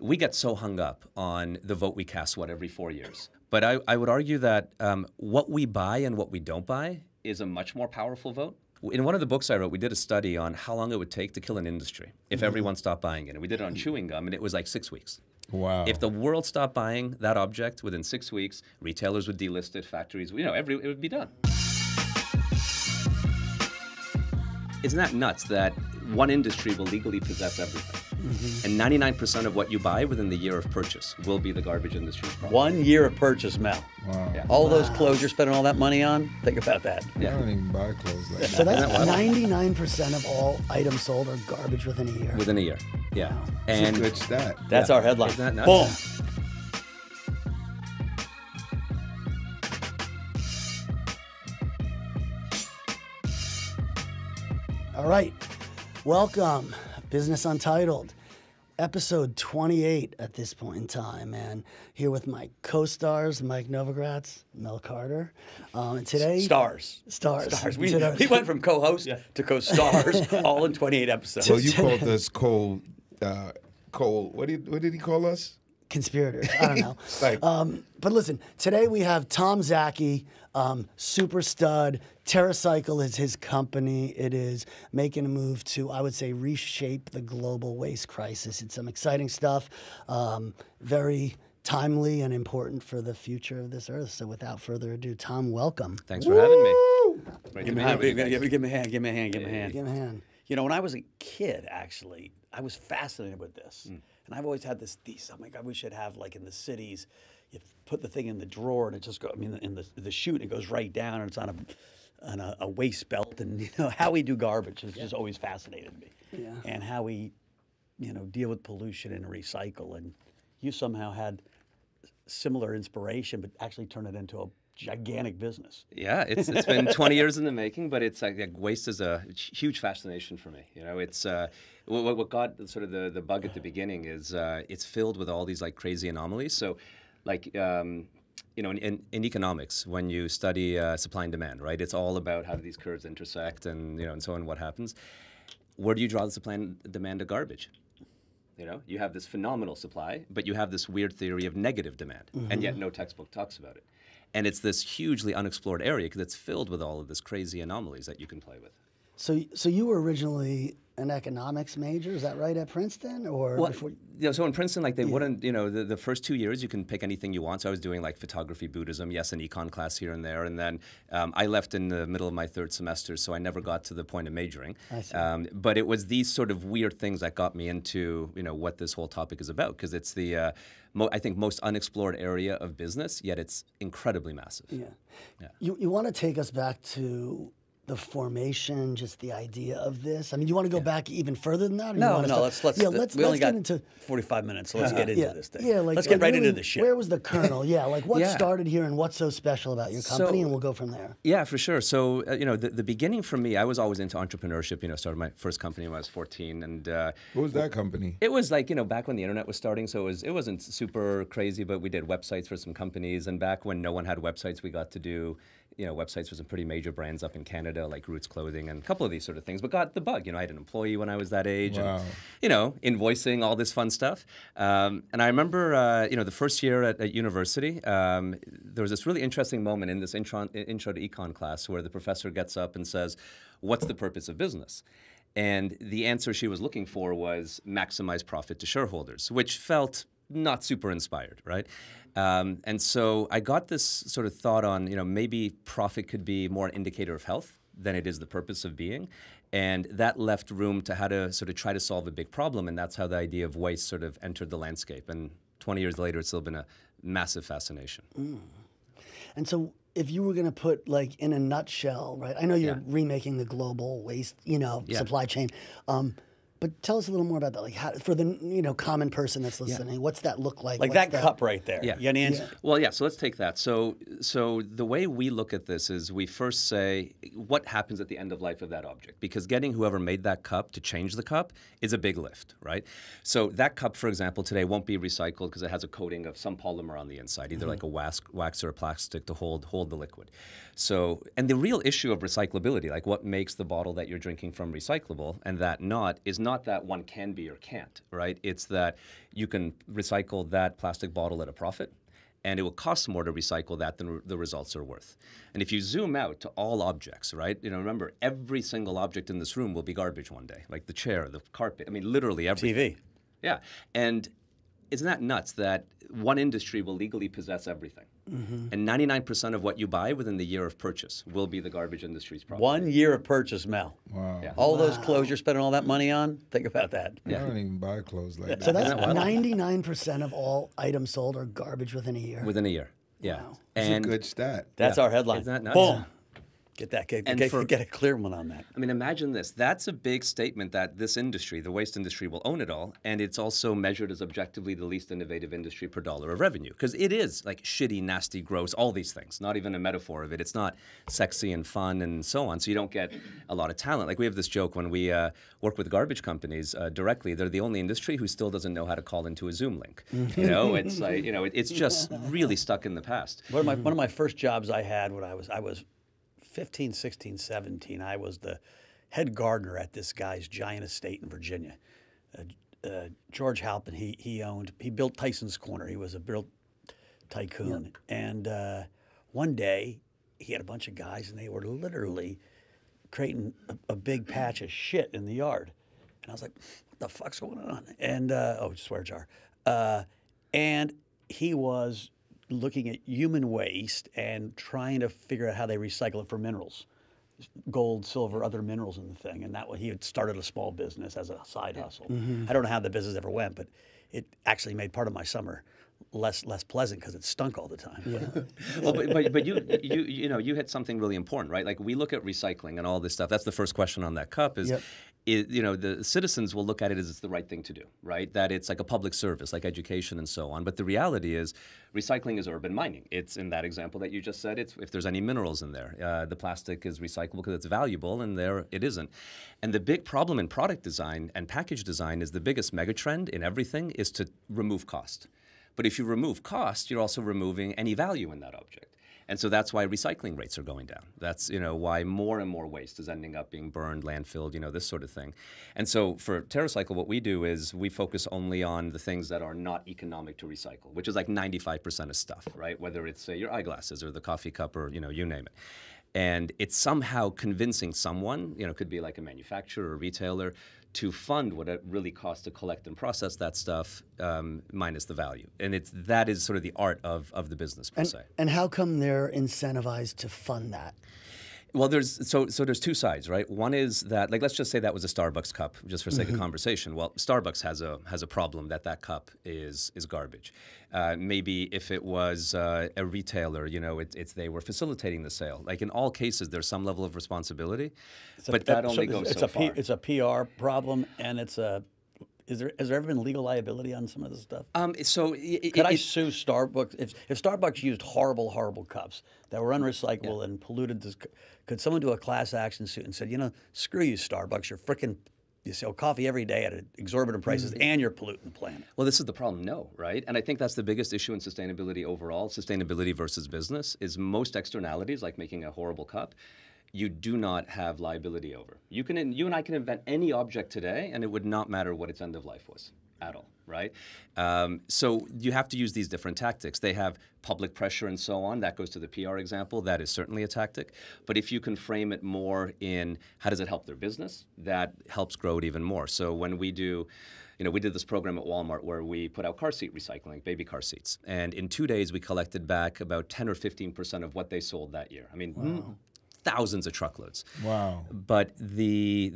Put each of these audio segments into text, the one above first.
we get so hung up on the vote we cast, every 4 years. But I would argue that what we buy and what we don't buy is a much more powerful vote. In one of the books I wrote, we did a study on how long it would take to kill an industry if everyone stopped buying it. And we did it on chewing gum, and it was like 6 weeks. Wow. If the world stopped buying that object within 6 weeks, retailers would delist it, factories, it would be done. Isn't that nuts that one industry will legally possess everything? And 99% of what you buy within the year of purchase will be the garbage industry's problem. 1 year of purchase, Mel. Wow. Yeah. All those clothes you're spending all that money on, think about that. I don't even buy clothes like So that. that's 99% of all items sold are garbage within a year. Within a year, yeah. Wow. And Good stat. That's our headline. Isn't that Boom. nuts? All right. Welcome, Business Untitled, episode 28 at this point in time. And here with my co-stars, Mike Novogratz, Mel Carter. And today... Stars. We Today- went from co-host to co-stars all in 28 episodes. Well, you called us cold. What did he call us? Conspirators. I don't know. Like- But listen, today we have Tom Zaki, super stud. TerraCycle is his company. It is making a move to, I would say, reshape the global waste crisis. It's some exciting stuff, very timely and important for the future of this earth. So without further ado, Tom, welcome. Thanks for having me. Great to Give be me here with you a guys. hand. Give me a hand. Give me a hand. Give him a hand. You know, when I was a kid, actually, I was fascinated with this. And I've always had this thesis. I'm like, we should have, like, in the cities, you put the thing in the drawer and it just goes, in the chute, it goes right down and it's on a waste belt. And, you know, how we do garbage has just always fascinated me. Yeah. And how we, deal with pollution and recycle. And you somehow had similar inspiration, but actually turn it into a gigantic business. Yeah, it's been 20 years in the making, but it's like waste is a huge fascination for me. It's what got sort of the bug at the beginning is it's filled with all these like crazy anomalies. So, like in economics, when you study supply and demand, right? It's all about how do these curves intersect, and and so on. What happens? Where do you draw the supply and demand of garbage? You have this phenomenal supply, but you have this weird theory of negative demand, and yet no textbook talks about it. And it's this hugely unexplored area because it's filled with all of this crazy anomalies that you can play with. So you were originally an economics major, is that right, at Princeton? Or Well, before? so in Princeton, like they wouldn't, the first 2 years you can pick anything you want. So I was doing like photography, Buddhism, yes, an econ class here and there. And then I left in the middle of my third semester, so I never got to the point of majoring. I see. But it was these sort of weird things that got me into, what this whole topic is about. Because it's the, I think, most unexplored area of business, yet it's incredibly massive. Yeah. You want to take us back to the formation, just the idea of this? I mean, you want to go back even further than that? Or you No, want to let's yeah, we let's only get got into 45 minutes, so let's get into this thing. Yeah, let's get right really, into the shit. Where was the kernel? Yeah, like what Yeah. started here and what's so special about your company, and we'll go from there. Yeah, for sure. So, the beginning for me, I was always into entrepreneurship. Started my first company when I was 14. And What was that company? it was like, back when the internet was starting, so it wasn't super crazy, but we did websites for some companies. And back when no one had websites, we got to do, websites for some pretty major brands up in Canada, like Roots Clothing and a couple of these sort of things. But got the bug. I had an employee when I was that age. Wow. And, invoicing, all this fun stuff. And I remember, the first year at university, there was this really interesting moment in this intro to econ class where the professor gets up and says, what's the purpose of business? And the answer she was looking for was maximize profit to shareholders, which felt not super inspired, right? And so I got this sort of thought on, maybe profit could be more an indicator of health than it is the purpose of being. And that left room to how to sort of try to solve a big problem. And that's how the idea of waste sort of entered the landscape. And 20 years later, it's still been a massive fascination. And so if you were going to put, like, in a nutshell, right? I know you're remaking the global waste, supply chain. But tell us a little more about that. Like, how, for the common person that's listening, what's that look like? Like What's that cup right there. Yeah. You got any answer? Well, yeah, so let's take that. So the way we look at this is we first say, what happens at the end of life of that object? Because getting whoever made that cup to change the cup is a big lift, right? So that cup, for example, today won't be recycled because it has a coating of some polymer on the inside, either like a wax or a plastic to hold the liquid. So, and the real issue of recyclability, like what makes the bottle that you're drinking from recyclable and that not, is not not that one can be or can't, right? It's that you can recycle that plastic bottle at a profit, and it will cost more to recycle that than the results are worth. And if you zoom out to all objects, right? Remember, every single object in this room will be garbage one day, like the chair, the carpet. I mean, literally everything. TV. Yeah, and isn't that nuts that one industry will legally possess everything? And 99% of what you buy within the year of purchase will be the garbage industry's problem. 1 year of purchase, Mel. Wow. Yeah. All those clothes you're spending all that money on, think about that. I don't even buy clothes like that. So that's 99% of all items sold are garbage within a year. Within a year, yeah. Wow. It's And a good stat. That's our headline. Isn't that nuts? Boom. Get that. And Get a clear one on that. I mean, imagine this. That's a big statement that this industry, the waste industry, will own it all. And it's also measured as objectively the least innovative industry per dollar of revenue. Because it is like shitty, nasty, gross, all these things. Not even a metaphor of it. It's not sexy and fun and so on. So you don't get a lot of talent. Like we have this joke when we work with garbage companies directly. They're the only industry who still doesn't know how to call into a Zoom link. It's like, it's just really stuck in the past. One of my first jobs I had when I was 15, 16, 17, I was the head gardener at this guy's giant estate in Virginia. George Halpin, he built Tyson's Corner. He was a built tycoon. Yep. And one day, he had a bunch of guys, and they were literally creating a big patch of shit in the yard. And I was like, what the fuck's going on? And, swear jar. And he was looking at human waste and trying to figure out how they recycle it for minerals, gold, silver, other minerals in the thing. And he had started a small business as a side hustle. I don't know how the business ever went, but it actually made part of my summer less pleasant because it stunk all the time. Yeah. Well, but you hit something really important, right? Like we look at recycling and all this stuff. That's the first question on that cup is. Yep. The citizens will look at it as it's the right thing to do, right? That it's like a public service, like education and so on. But the reality is recycling is urban mining. It's in that example that you just said, it's if there's any minerals in there. The plastic is recyclable because it's valuable, and there it isn't. And the big problem in product design and package design is the biggest megatrend in everything is to remove cost. But if you remove cost, you're also removing any value in that object. And so that's why recycling rates are going down. That's why more and more waste is ending up being burned, landfilled, this sort of thing. And so for TerraCycle, what we do is we focus only on the things that are not economic to recycle, which is like 95% of stuff, right? Whether it's your eyeglasses or the coffee cup or you name it. And it's somehow convincing someone, could be like a manufacturer or a retailer, to fund what it really costs to collect and process that stuff minus the value. And that is sort of the art of the business per se. And how come they're incentivized to fund that? Well, there's two sides, right? One is that, like, let's just say that was a Starbucks cup, just for sake of conversation. Well, Starbucks has a problem that cup is garbage. Maybe if it was a retailer, they were facilitating the sale. Like in all cases, there's some level of responsibility, but that only goes so far. It's a PR problem, and has there ever been legal liability on some of this stuff? Could I sue Starbucks if Starbucks used horrible cups that were unrecyclable and polluted this? Could someone do a class action suit and said, screw you, Starbucks, you sell coffee every day at exorbitant prices, and you're polluting the planet? Well, this is the problem, no, right? And I think that's the biggest issue in sustainability overall, sustainability versus business, is most externalities, like making a horrible cup, you do not have liability over. You and I can invent any object today, and it would not matter what its end of life was at all, right? So you have to use these different tactics. They have public pressure and so on. That goes to the PR example. That is certainly a tactic. But if you can frame it more in how does it help their business, that helps grow it even more. So when we do, we did this program at Walmart where we put out car seat recycling, baby car seats. And in 2 days, we collected back about 10 or 15% of what they sold that year. I mean, wow. Thousands of truckloads. Wow! But the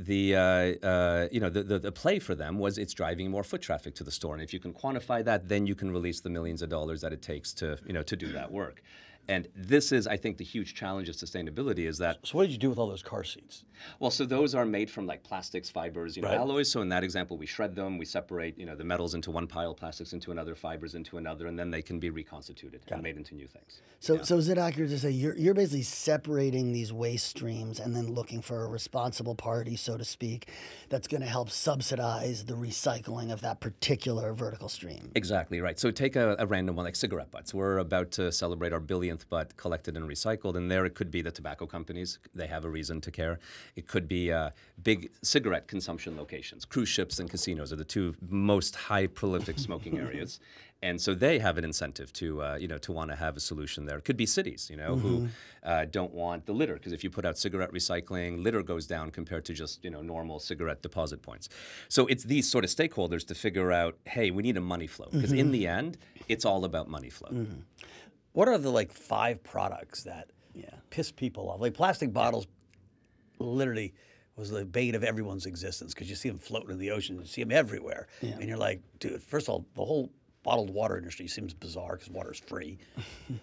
play for them was it's driving more foot traffic to the store, and if you can quantify that, then you can release the millions of dollars that it takes to do that work. And this is, I think, the huge challenge of sustainability is that. So what did you do with all those car seats? Well, so those are made from like plastics, fibers, right. Alloys. So in that example, we shred them, we separate, the metals into one pile, plastics into another, fibers into another, and then they can be reconstituted and made into new things. So is it accurate to say you're basically separating these waste streams and then looking for a responsible party, so to speak, that's going to help subsidize the recycling of that particular vertical stream? Exactly right. So take a random one like cigarette butts. We're about to celebrate our 1 billionth millionth, but collected and recycled. And there it could be the tobacco companies. They have a reason to care. It could be big cigarette consumption locations. Cruise ships and casinos are the two most high prolific smoking areas. And so they have an incentive to, to want to have a solution there. It could be cities, who don't want the litter, because if you put out cigarette recycling, litter goes down compared to just, normal cigarette deposit points. So it's these sort of stakeholders to figure out, hey, we need a money flow, because in the end, it's all about money flow. What are the 5 products that piss people off? Like plastic bottles, literally was the bane of everyone's existence, because you see them floating in the ocean, you see them everywhere, and you're like, dude, first of all, the whole bottled water industry seems bizarre because water's free.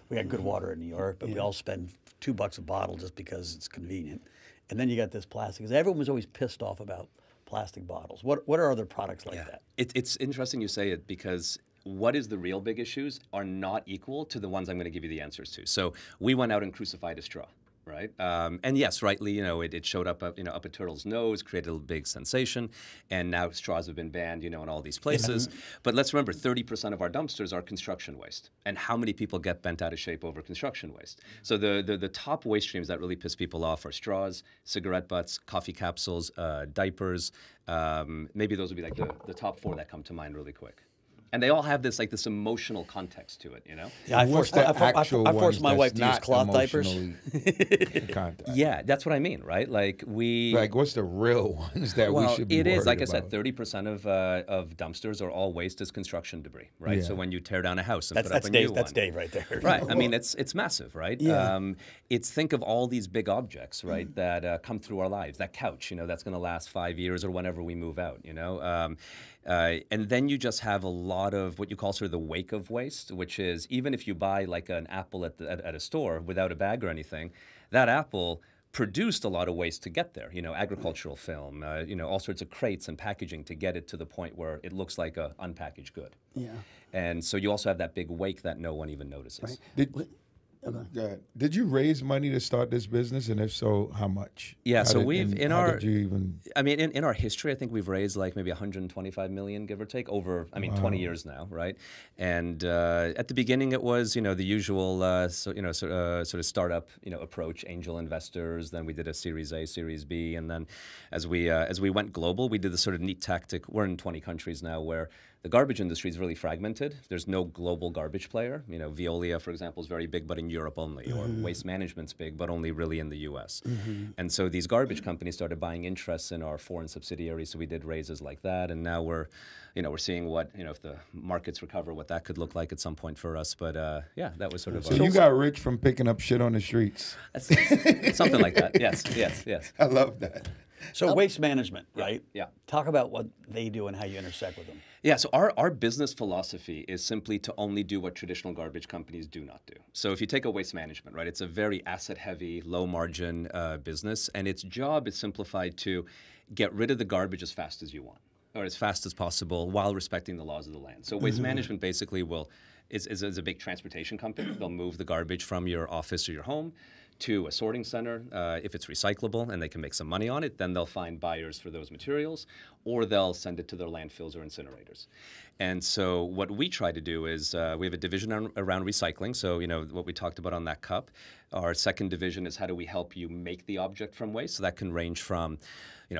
We got good water in New York, but we all spend $2 a bottle just because it's convenient. And then you got this plastic. Everyone was always pissed off about plastic bottles. What are other products like that? It's interesting you say it, because what is the real big issues are not equal to the ones I'm going to give you the answers to. So we went out and crucified a straw. Right, and yes, rightly, it showed up, up a turtle's nose, created a big sensation, and now straws have been banned, in all these places. But let's remember, 30% of our dumpsters are construction waste, and how many people get bent out of shape over construction waste? So the top waste streams that really piss people off are straws, cigarette butts, coffee capsules, diapers. Maybe those would be like the top 4 that come to mind really quick. And they all have this emotional context to it, Yeah, I forced my wife to use cloth diapers. Yeah, that's what I mean, right? Like what's the real ones that we should be worried about? Like I said, about? 30% of dumpsters are all waste as construction debris, right? Yeah. So when you tear down a house and put up a Dave, new one. That's Dave right there. Right. I mean, it's massive, right? Yeah. It's think of all these big objects, right, that come through our lives. That couch, that's going to last 5 years or whenever we move out, and then you just have a lot of what you call sort of the wake of waste, which is even if you buy like an apple at a store without a bag or anything, that apple produced a lot of waste to get there, agricultural film, all sorts of crates and packaging to get it to the point where it looks like a unpackaged good. Yeah. And so you also have that big wake that no one even notices. Right. Did you raise money to start this business, and if so, how much? Yeah, so in our history, I think we've raised like maybe 125 million, give or take, over 20 years now, right? And at the beginning, it was the usual sort of startup approach, angel investors. Then we did a Series A, Series B, and then as we went global, we did the sort of neat tactic. We're in 20 countries now, where the garbage industry is really fragmented. There's no global garbage player. Veolia, for example, is very big, but in Europe only. Or Waste Management's big, but only really in the U.S. And so these garbage companies started buying interests in our foreign subsidiaries. So we did raises like that, and now we're seeing what if the markets recover, what that could look like at some point for us. But that was sort of. So you got rich from picking up shit on the streets. Something like that. Yes. I love that. So Waste Management, right? Yeah. Talk about what they do and how you intersect with them. Yeah, so our business philosophy is simply to only do what traditional garbage companies do not do. So if you take a Waste Management, right, it's a very asset-heavy, low-margin business, and its job is simplified to get rid of the garbage as fast as you want, or as fast as possible, while respecting the laws of the land. So Waste Management basically is a big transportation company. They'll move the garbage from your office or your home to a sorting center. If it's recyclable and they can make some money on it, then they'll find buyers for those materials, or they'll send it to their landfills or incinerators. And so what we try to do is we have a division around recycling. So what we talked about on that cup. Our second division is how do we help you make the object from waste. So that can range from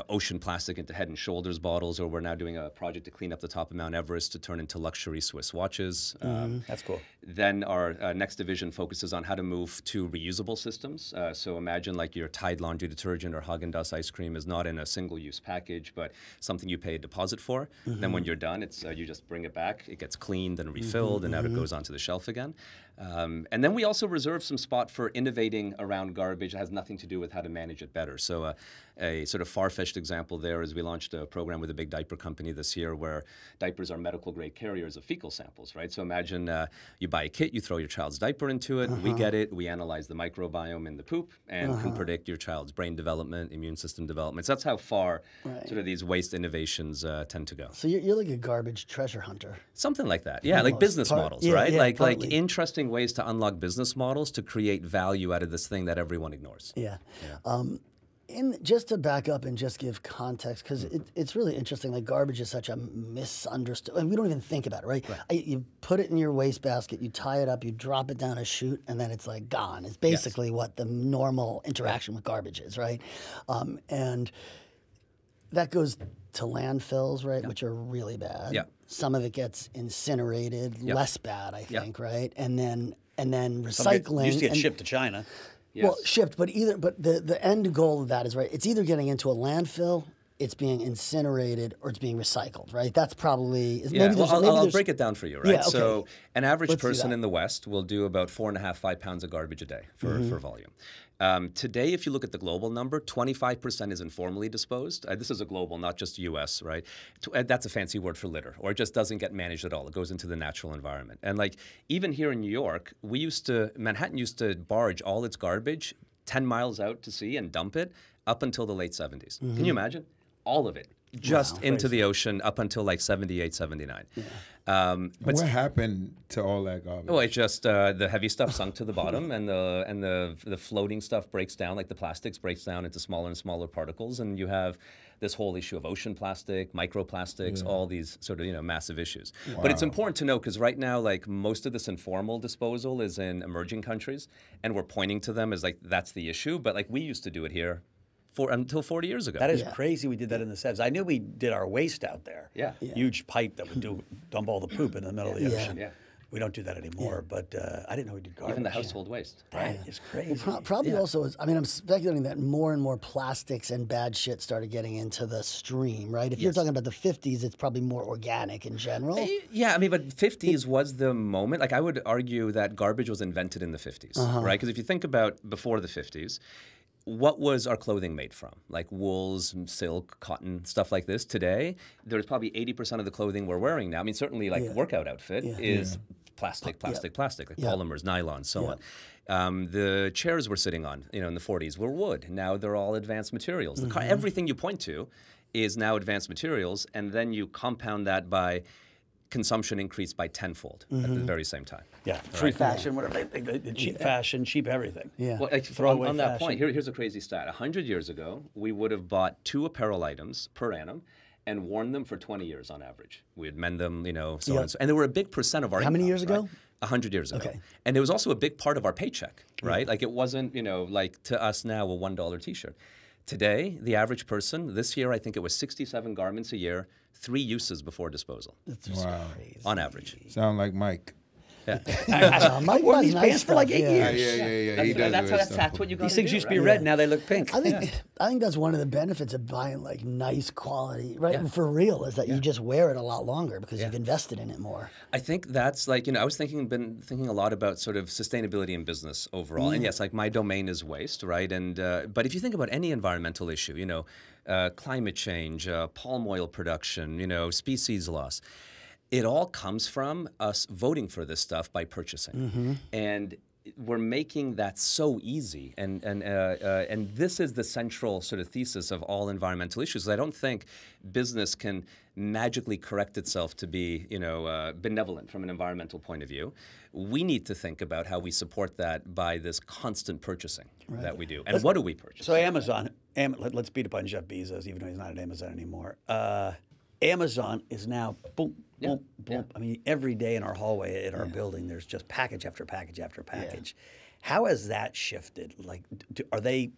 ocean plastic into Head and Shoulders bottles, or we're now doing a project to clean up the top of Mount Everest to turn into luxury Swiss watches. That's cool. Then our next division focuses on how to move to reusable systems. So imagine like your Tide laundry detergent or Haagen-Dazs ice cream is not in a single-use package, but something you pay a deposit for. Then when you're done, it's you just bring it back. It gets cleaned and refilled, and now it goes onto the shelf again. And then we also reserve some spot for innovating around garbage that has nothing to do with how to manage it better. So a sort of far-fetched example there is we launched a program with a big diaper company this year where diapers are medical-grade carriers of fecal samples, right? So imagine you buy a kit, you throw your child's diaper into it, we get it, we analyze the microbiome in the poop, and can predict your child's brain development, immune system development. So that's how far sort of these waste innovations tend to go. So you're like a garbage treasure hunter. Something like that, yeah, like business models, right? Like interesting ways to unlock business models to create value out of this thing that everyone ignores. Yeah. just to back up and just give context, because it's really interesting. Like garbage is such a misunderstood. Like, we don't even think about it, right? You put it in your wastebasket, you tie it up, you drop it down a chute, and then it's like gone. It's basically what the normal interaction with garbage is, right? And that goes to landfills, right, which are really bad. Yeah. Some of it gets incinerated, less bad, I think, right? And then recycling. Some used to get shipped to China. Well, shipped, but the end goal of that is, right, it's either getting into a landfill, it's being incinerated, or it's being recycled, right? That's probably I'll break it down for you, right? Yeah, okay. So an average Let's do person that. in the West will do about 4.5, 5 pounds of garbage a day for volume. Today, if you look at the global number, 25% is informally disposed. This is a global, not just U.S., right? That's a fancy word for litter, or it just doesn't get managed at all. It goes into the natural environment. And like even here in New York, Manhattan used to barge all its garbage 10 miles out to sea and dump it up until the late 70s. Can you imagine? All of it. Just into the ocean up until like 78, 79. But What happened to all that garbage? well, it's just the heavy stuff sunk to the bottom, and the floating stuff breaks down, like the plastics breaks down into smaller and smaller particles, and you have this whole issue of ocean plastic, microplastics, all these sort of massive issues. But it's important to know because right now, like most of this informal disposal is in emerging countries, and we're pointing to them as like that's the issue. But like we used to do it here. Until 40 years ago. That is crazy. We did that in the 70s. I knew we did our waste out there. Yeah. Huge pipe that would dump all the poop in the middle of the ocean. Yeah. We don't do that anymore. But I didn't know we did garbage. Even the household waste. That is crazy. Probably also is, I mean, I'm speculating that more and more plastics and bad shit started getting into the stream, right? If you're talking about the 50s, it's probably more organic in general. Yeah, I mean, but 50s was the moment. Like, I would argue that garbage was invented in the 50s, right? Because if you think about before the 50s, what was our clothing made from? Like wools, silk, cotton, stuff like this. Today, there's probably 80% of the clothing we're wearing now. I mean, certainly like workout outfit is plastic, like polymers, nylon, so on. The chairs we're sitting on, in the 40s were wood. Now they're all advanced materials. The car, everything you point to is now advanced materials, and then you compound that by consumption increased by tenfold at the very same time. Yeah, free fashion, whatever. The cheap fashion, cheap everything. Yeah. Well, like, Throwaway on that fashion. point, here's a crazy stat. 100 years ago, we would have bought 2 apparel items per annum and worn them for 20 years on average. We'd mend them, so on and so. And they were a big percent of our How many income, years ago? right? 100 years ago. Okay. And it was also a big part of our paycheck, right? Like it wasn't, like to us now a $1 t-shirt. Today, the average person, this year I think it was 67 garments a year, 3 uses before disposal. It's just Wow. crazy. On average. Sound like Mike. Mike wore buys these nice pants for like stuff, 8 yeah. years. Yeah. He does wear stuff. what you got These things used to be red, now they look pink. I think that's one of the benefits of buying like nice quality, right? Yeah. For real, is that you just wear it a lot longer because you've invested in it more. I think that's like, I was been thinking a lot about sort of sustainability in business overall. And yes, like my domain is waste, right? And but if you think about any environmental issue, climate change, palm oil production, species loss, it all comes from us voting for this stuff by purchasing. And we're making that so easy, and this is the central sort of thesis of all environmental issues. I don't think business can magically correct itself to be, benevolent from an environmental point of view. We need to think about how we support that by this constant purchasing that we do. And what do we purchase? So Amazon, let's beat up on Jeff Bezos, even though he's not at Amazon anymore. Amazon is now boom, boom, boom. I mean, every day in our hallway at our building, there's just package after package after package. How has that shifted? Like, are they,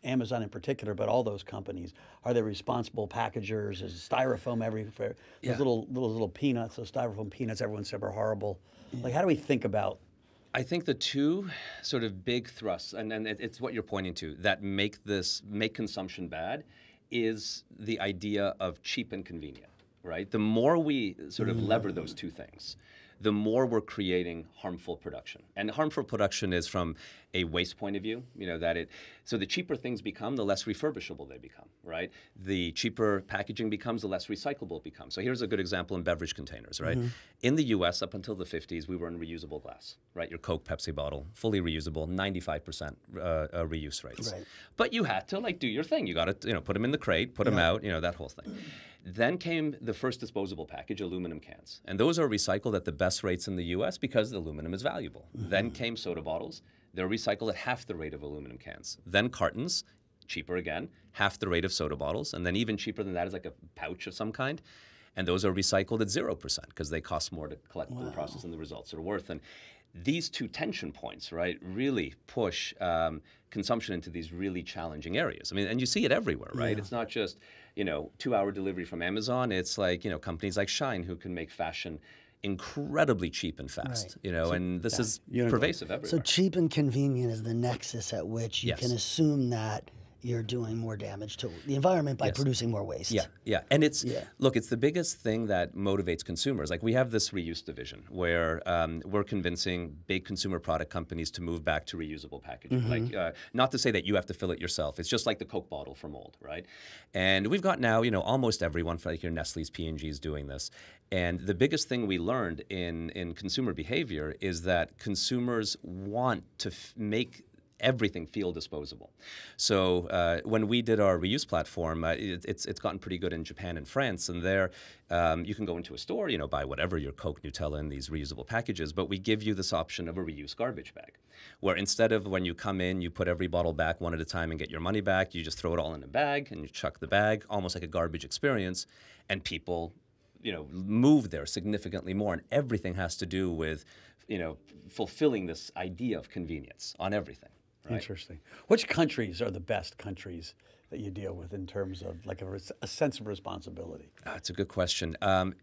Amazon in particular, but all those companies, are they responsible packagers? Is styrofoam everywhere? Those little peanuts, those styrofoam peanuts, everyone said were horrible. Like, how do we think about? I think the two sort of big thrusts, and it's what you're pointing to, that make consumption bad, is the idea of cheap and convenient, right? The more we sort of lever those two things, the more we're creating harmful production. And harmful production is from a waste point of view, so the cheaper things become, the less refurbishable they become, right? The cheaper packaging becomes, the less recyclable it becomes. So here's a good example in beverage containers, right? In the US, up until the 50s, we were in reusable glass, right? Your Coke, Pepsi bottle, fully reusable, 95% reuse rates. Right. But you had to do your thing. You got to, put them in the crate, put them out, that whole thing. Then came the first disposable package, aluminum cans. And those are recycled at the best rates in the US because the aluminum is valuable. Then came soda bottles. They're recycled at half the rate of aluminum cans. Then cartons, cheaper again, half the rate of soda bottles, and then even cheaper than that is like a pouch of some kind. And those are recycled at 0% because they cost more to collect and process than the results are worth. And these two tension points, right, really push consumption into these really challenging areas. I mean, and you see it everywhere, right? It's not just, 2-hour delivery from Amazon. It's like, companies like Shine who can make fashion incredibly cheap and fast, and this is pervasive everywhere. So cheap and convenient is the nexus at which you can assume that you're doing more damage to the environment by producing more waste. Yeah. And it's, look, it's the biggest thing that motivates consumers. Like we have this reuse division where we're convincing big consumer product companies to move back to reusable packaging. Like, not to say that you have to fill it yourself. It's just like the Coke bottle for mold, right? And we've got now, almost everyone, like your Nestle's, P&G's doing this. And the biggest thing we learned in consumer behavior is that consumers want to make everything feel disposable. So when we did our reuse platform, it's gotten pretty good in Japan and France. And there, you can go into a store, buy whatever, your Coke, Nutella, in these reusable packages. But we give you this option of a reuse garbage bag, where instead of when you come in, you put every bottle back one at a time and get your money back, you just throw it all in a bag and you chuck the bag, almost like a garbage experience. And people, move there significantly more. And everything has to do with, fulfilling this idea of convenience on everything. Right? Interesting. Which countries are the best countries that you deal with in terms of like a sense of responsibility? That's a good question.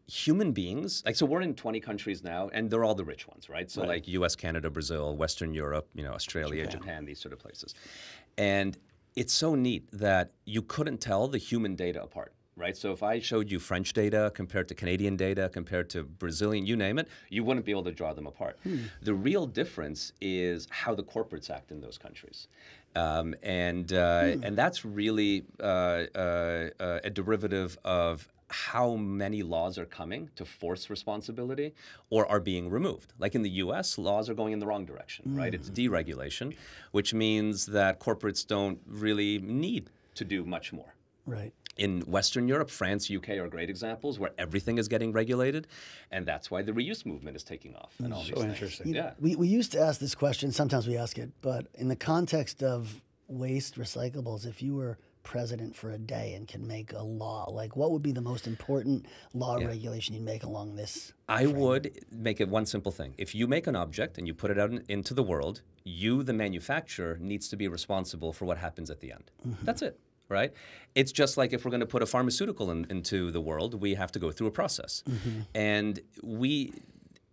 Human beings, so we're in 20 countries now, and they're all the rich ones, right? So like U.S., Canada, Brazil, Western Europe, Australia, Japan, these sort of places. And it's so neat that you couldn't tell the human data apart. Right, so if I showed you French data compared to Canadian data compared to Brazilian, you name it, you wouldn't be able to draw them apart. The real difference is how the corporates act in those countries, and that's really a derivative of how many laws are coming to force responsibility or are being removed. Like in the US, laws are going in the wrong direction, right? It's deregulation, which means that corporates don't really need to do much more. Right. In Western Europe, France, UK are great examples where everything is getting regulated, and that's why the reuse movement is taking off. And all these things. Interesting. Yeah. We used to ask this question, sometimes we ask it, but in the context of waste recyclables, if you were president for a day and can make a law, like what would be the most important law or regulation you'd make along this? I would make it one simple thing. If you make an object and you put it out into the world, you, the manufacturer, needs to be responsible for what happens at the end. That's it. Right? It's just like if we're going to put a pharmaceutical into the world, we have to go through a process. And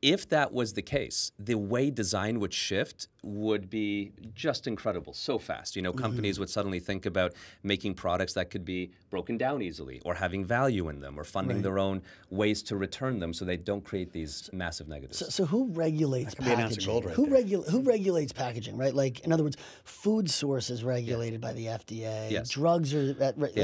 if that was the case, the way design would shift would be just incredible, so fast. Companies would suddenly think about making products that could be broken down easily or having value in them or funding their own ways to return them so they don't create these massive negatives. So who regulates packaging? Who regulates packaging, right? Like, in other words, food source is regulated by the FDA. Yes. Drugs are,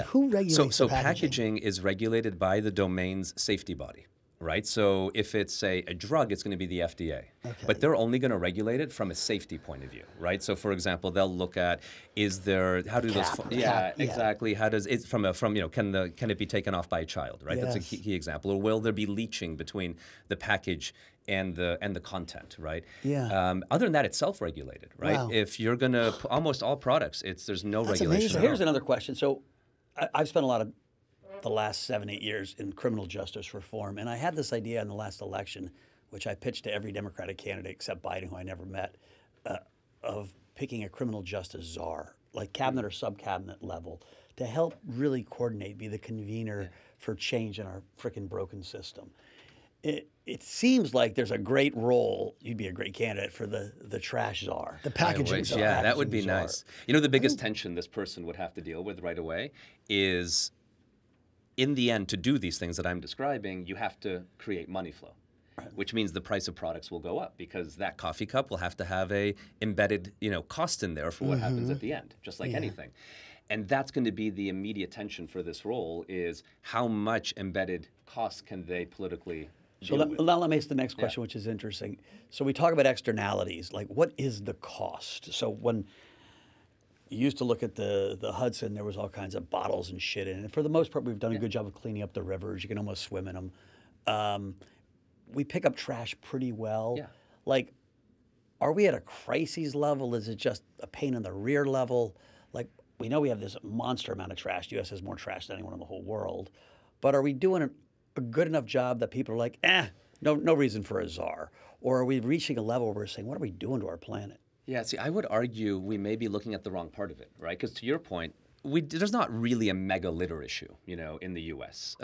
who regulates So packaging? packaging is regulated by the domain's safety body. Right, so if it's a drug, it's going to be the FDA, but they're only going to regulate it from a safety point of view, right? So, for example, they'll look at exactly. How does it can it be taken off by a child, right? Yes. That's a key example. Or will there be leaching between the package and the content, right? Yeah. Other than that, it's self-regulated, right? Wow. If you're going to almost all products, there's no regulation. amazing. So here's another question. So I've spent a lot of the last 7-8 years in criminal justice reform, and I had this idea in the last election, which I pitched to every Democratic candidate except Biden, who I never met, of picking a criminal justice czar, like cabinet or sub-cabinet level, to help really coordinate, be the convener for change in our frickin' broken system. It seems like there's a great role. You'd be a great candidate for the trash czar. The packaging czar. Yeah, that would be Packaging nice. The biggest tension this person would have to deal with right away is, in the end, to do these things that I'm describing, you have to create money flow, which means the price of products will go up because that coffee cup will have to have a embedded, cost in there for what happens at the end, just like anything. And that's going to be the immediate tension for this role is how much embedded cost can they politically So now let me ask the next question, which is interesting. So we talk about externalities, like what is the cost? So when you used to look at the Hudson, there was all kinds of bottles and shit in it. And for the most part, we've done a good job of cleaning up the rivers. You can almost swim in them. We pick up trash pretty well. Yeah. Like, are we at a crises level? Is it just a pain in the rear level? Like, we know we have this monster amount of trash. The U.S. has more trash than anyone in the whole world. But are we doing a good enough job that people are like, no reason for a czar? Or are we reaching a level where we're saying, what are we doing to our planet? Yeah, see, I would argue we may be looking at the wrong part of it, right? Because to your point, there's not really a mega litter issue, in the U.S.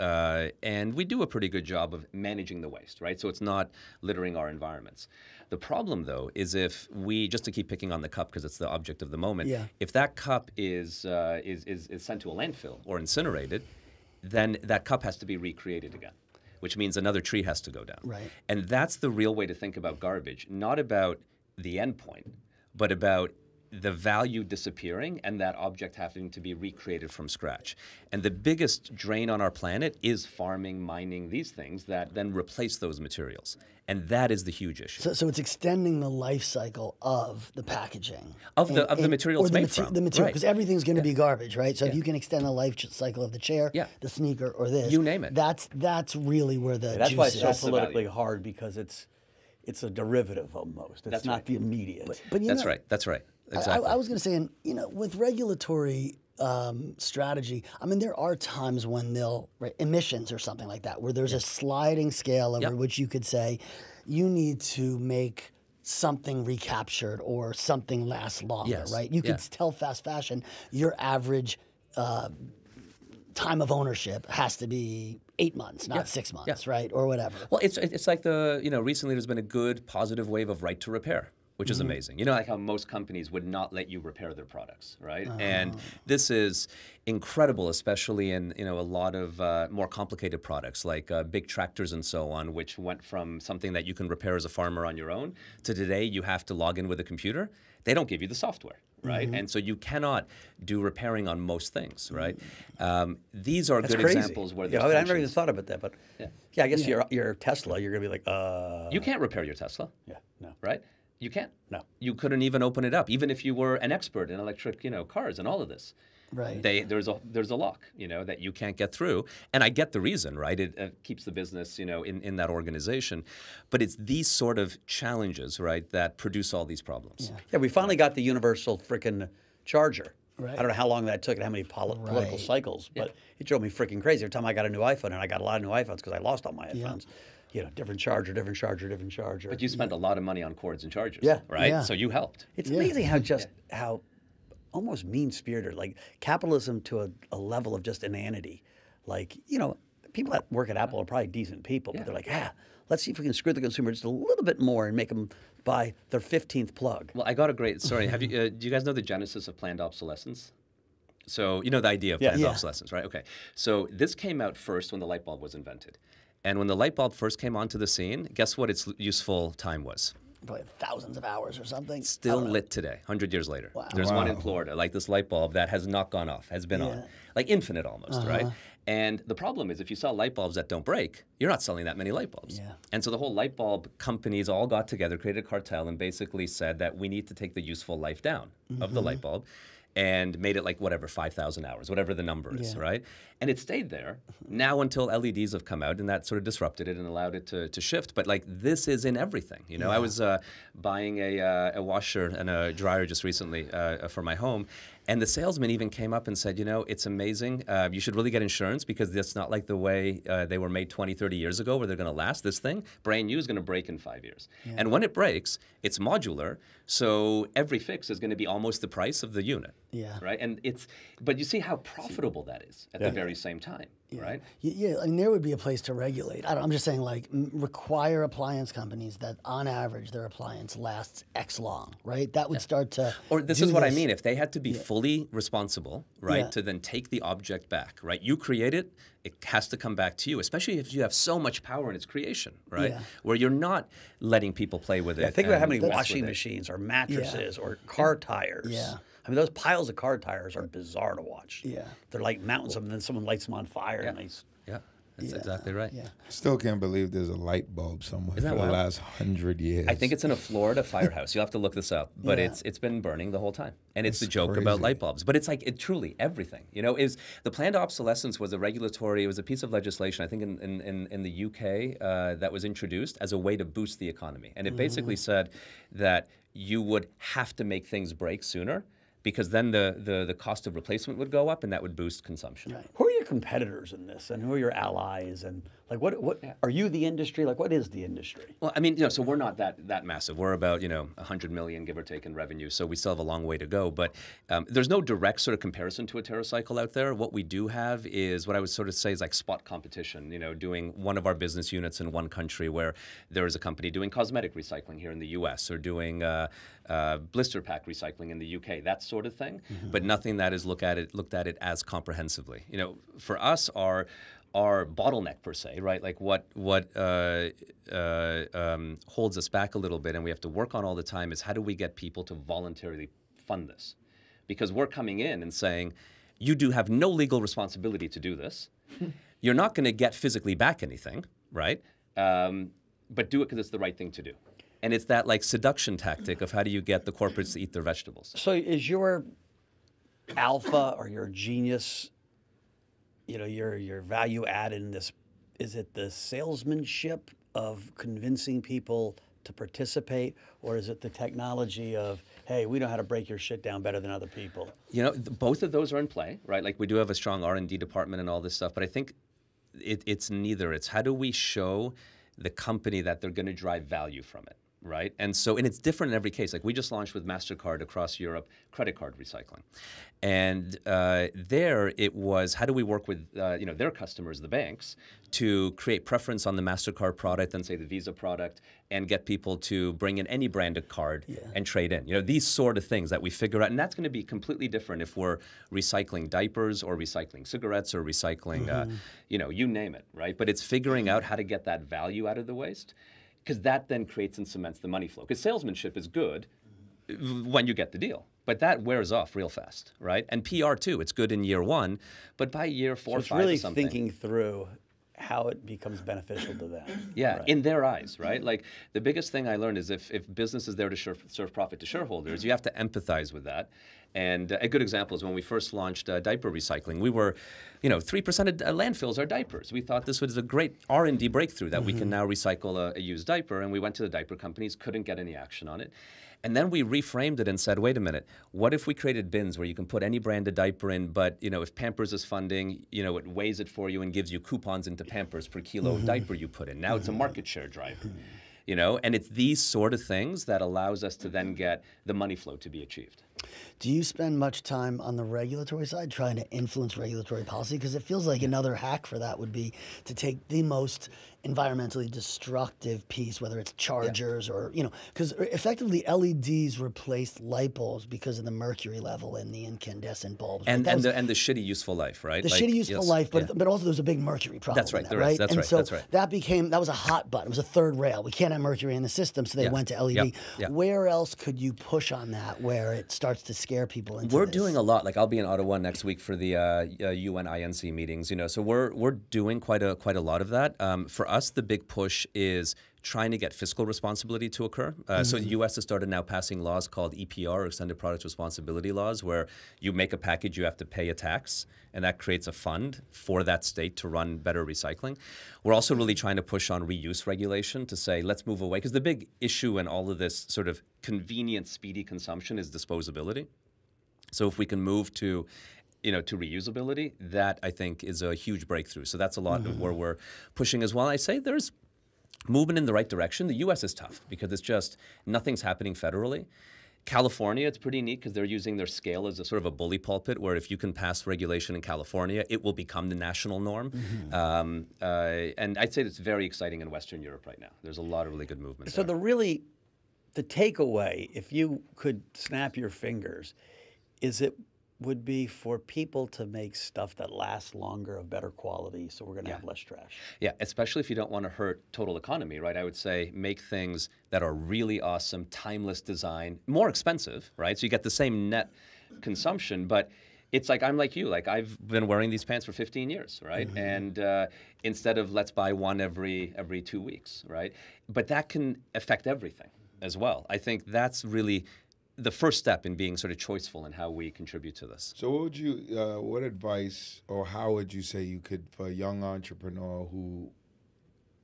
And we do a pretty good job of managing the waste, right? So it's not littering our environments. The problem, though, is if we, just to keep picking on the cup because it's the object of the moment, if that cup is sent to a landfill or incinerated, then that cup has to be recreated again, which means another tree has to go down. Right. And that's the real way to think about garbage, not about the end point, but about the value disappearing and that object having to be recreated from scratch. And the biggest drain on our planet is farming, mining, these things that then replace those materials. And that is the huge issue. So it's extending the life cycle of the packaging. Of the material it's made from. The material, Right. because everything's going to be garbage, right? So if you can extend the life cycle of the chair, the sneaker, or this. You name it. That's really where the That's juice why is. it's so That's the politically value. hard, because it's a derivative almost. It's not the immediate. But you That's know, right. That's right. Exactly. I was going to say, and with regulatory strategy, I mean, there are times when emissions or something like that, where there's a sliding scale over which you could say, you need to make something recaptured or something last longer, right? You could tell fast fashion your average time of ownership has to be 8 months, not 6 months, right, or whatever. Well, it's like recently there's been a good positive wave of right to repair, which is amazing. Like how most companies would not let you repair their products, right? And this is incredible, especially in a lot of more complicated products like big tractors and so on, which went from something that you can repair as a farmer on your own to today you have to log in with a computer. They don't give you the software, right? And so you cannot do repairing on most things, right? These are good crazy. examples where there's I never even tensions. thought about that, but I guess your Tesla, you're gonna be like, You can't repair your Tesla. no. Right? You can't. No. You couldn't even open it up, even if you were an expert in electric, cars and all of this. Right. There's a lock, that you can't get through, and I get the reason, right? It keeps the business, in that organization, but it's these sort of challenges, right, that produce all these problems. Yeah, we finally got the universal freaking charger. Right. I don't know how long that took and how many political cycles, but it drove me freaking crazy every time I got a new iPhone, and I got a lot of new iPhones because I lost all my iPhones. Different charger, different charger, different charger. But you spent a lot of money on cords and chargers, Yeah. right? Yeah. So you helped. It's amazing how almost mean-spirited, like capitalism to a level of just inanity. Like, people that work at Apple are probably decent people, but they're like, let's see if we can screw the consumer just a little bit more and make them buy their 15th plug. Well, I got a great story. Have you? Do you guys know the genesis of planned obsolescence? So the idea of planned obsolescence, right? Okay. So this came out first when the light bulb was invented. And when the light bulb first came onto the scene, guess what its useful time was? Probably thousands of hours or something. Still lit today, 100 years later. Wow. There's one in Florida, like this light bulb that has not gone off, has been on. Like infinite almost, right? And the problem is if you sell light bulbs that don't break, you're not selling that many light bulbs. Yeah. And so the whole light bulb companies all got together, created a cartel, and basically said that we need to take the useful life down of the light bulb and made it like 5,000 hours, whatever the number is, right? And it stayed there now until LEDs have come out, and that sort of disrupted it and allowed it to shift. But this is in everything. I was buying a washer and a dryer just recently for my home, and the salesman even came up and said, it's amazing. You should really get insurance because that's not like the way they were made 20, 30 years ago where they're going to last. This thing, brand new, is going to break in 5 years. And when it breaks, it's modular, so every fix is going to be almost the price of the unit. Yeah. Right? And but you see how profitable that is at the very same time, right? Yeah, I mean, there would be a place to regulate. I'm just saying, require appliance companies that, on average, their appliance lasts X long, right? That would start to. Or this do is what I mean. If they had to be fully responsible, right, Yeah. to then take the object back, right? You create it, it has to come back to you, especially if you have so much power in its creation, right? Yeah. Where you're not letting people play with it. Think about how many and mess washing with it. machines or mattresses or car tires. Yeah. I mean, those piles of car tires are bizarre to watch. Yeah. They're like mountains of them, and then someone lights them on fire. And they, Yeah, that's exactly right. Yeah. Still can't believe there's a light bulb somewhere for that the wild? last 100 years. I think it's in a Florida firehouse. You'll have to look this up, but Yeah. it's been burning the whole time, and it's the joke crazy. about light bulbs. But it's truly everything. Is the planned obsolescence was a regulatory? It was a piece of legislation, I think, in the UK that was introduced as a way to boost the economy, and it basically said that you would have to make things break sooner because then the cost of replacement would go up, and that would boost consumption. Who are your competitors in this, and who are your allies, and like what are you the industry? Like what is the industry? Well, I mean, so we're not that massive. We're about 100 million, give or take, in revenue. So we still have a long way to go. But there's no direct sort of comparison to a TerraCycle out there. What we do have is what I would sort of say is like spot competition. Doing one of our business units in one country where there is a company doing cosmetic recycling here in the U.S. or doing blister pack recycling in the U.K. That sort of thing. But nothing that is looked at it as comprehensively. For us, our bottleneck per se, right? Like what holds us back a little bit, and we have to work on all the time, is how do we get people to voluntarily fund this? Because we're coming in and saying, you do have no legal responsibility to do this. You're not going to get physically back anything, right? But do it because it's the right thing to do. And it's that like seduction tactic of how do you get the corporates to eat their vegetables. So is your alpha or your genius, your value add in this, is it the salesmanship of convincing people to participate, or is it the technology of, hey, we know how to break your shit down better than other people? Both of those are in play, right? Like we do have a strong R&D department and all this stuff, but I think it's neither. It's how do we show the company that they're going to drive value from it, right? And it's different in every case. Like we just launched with MasterCard across Europe, credit card recycling. And there it was, how do we work with their customers, the banks, to create preference on the MasterCard product and say the Visa product, and get people to bring in any branded card and trade in. These sort of things that we figure out. And that's going to be completely different if we're recycling diapers or recycling cigarettes or recycling, you name it, right? But it's figuring out how to get that value out of the waste, because that then creates and cements the money flow. Because salesmanship is good when you get the deal, but that wears off real fast, right? And PR too, it's good in year one, but by year 4 or 5 really or something. thinking through how it becomes beneficial to them. Yeah, Right. in their eyes, right? Like the biggest thing I learned is if business is there to serve profit to shareholders, you have to empathize with that. And a good example is when we first launched diaper recycling. We were, 3% of landfills are diapers. We thought this was a great R&D breakthrough that we can now recycle a used diaper. And we went to the diaper companies, couldn't get any action on it. And then we reframed it and said, wait a minute, what if we created bins where you can put any branded diaper in, but if Pampers is funding, it weighs it for you and gives you coupons into Pampers per kilo of diaper you put in. Now it's a market share driver. And it's these sort of things that allows us to then get the money flow to be achieved. Do you spend much time on the regulatory side trying to influence regulatory policy? Because it feels like another hack for that would be to take the most environmentally destructive piece, whether it's chargers or, because effectively LEDs replaced light bulbs because of the mercury level in the incandescent bulbs. And the shitty useful life, right? The shitty useful life, but also there's a big mercury problem. That's right, in that, there right? is. That's and right, so that's right. that was a hot button. It was a third rail. We can't have mercury in the system, so they went to LED. Yeah. Where else could you push on that where it starts to scare people into We're this? doing a lot. Like I'll be in Ottawa next week for the UN INC meetings. So we're doing quite a lot of that. For us, the big push is trying to get fiscal responsibility to occur. So the U.S. has started now passing laws called EPR, or Extended Products Responsibility Laws, where you make a package, you have to pay a tax, and that creates a fund for that state to run better recycling. We're also really trying to push on reuse regulation to say, let's move away, because the big issue in all of this sort of convenient, speedy consumption is disposability. So if we can move to reusability, that I think is a huge breakthrough. So that's a lot of where we're pushing as well. I say there's movement in the right direction. The U.S. is tough because it's just nothing's happening federally. California, it's pretty neat because they're using their scale as a sort of a bully pulpit, where if you can pass regulation in California, it will become the national norm. And I'd say it's very exciting in Western Europe right now. There's a lot of really good movement So there. the takeaway, if you could snap your fingers, would be for people to make stuff that lasts longer, of better quality, so we're going to have less trash. Yeah, especially if you don't want to hurt total economy, right? I would say make things that are really awesome, timeless design, more expensive, right? So you get the same net consumption, but it's like, I'm like you, like I've been wearing these pants for 15 years, right? And instead of let's buy one every 2 weeks, right? But that can affect everything as well. I think that's really the first step in being sort of choiceful in how we contribute to this. So what advice or how would you say you could, for a young entrepreneur who